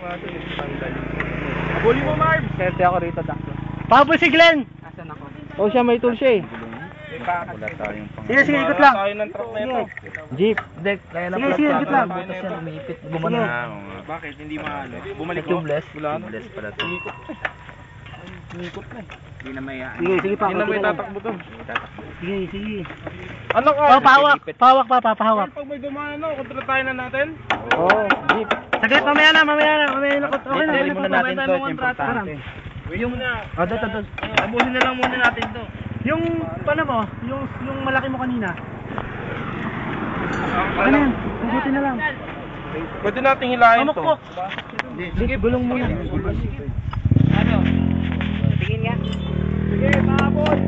nga ito. Abuli mo, Marv! Serte ako rito, Dakto. Pahabol si Glenn! Asan ako? Oh, siya may tool siya eh. Wala tayong pang... Sige, sige, ikot lang. Tayo ng truck na ito. Jeep. Dek, kaya na pala. Sige, ikot lang. Butas yan, umiipit. Gumana. Bakit? Hindi maano? Bumalik ko? Tubeless. Tubeless pala ito. Umikot na eh. Hindi na may... Sige, sige pa. Hindi na may tatakbo to. Sige, sige. Ano ka? Oh, pahawak. Pahawak pa, pahawak. Pag may dumano, kontra tayo na natin? Oo, jeep. Saglit, mamaya na. Okay na. Dali muna natin to, importante. Yung... Oh, doon. Abusin na lang muna natin to. Yung, paano mo? Yung malaki mo kanina. Ano yan? Hugutin na lang. Pwede nating hilahin to. Pamukpok. Sige, gulong muna. Ano? Tingin nga. Sige, mahabol.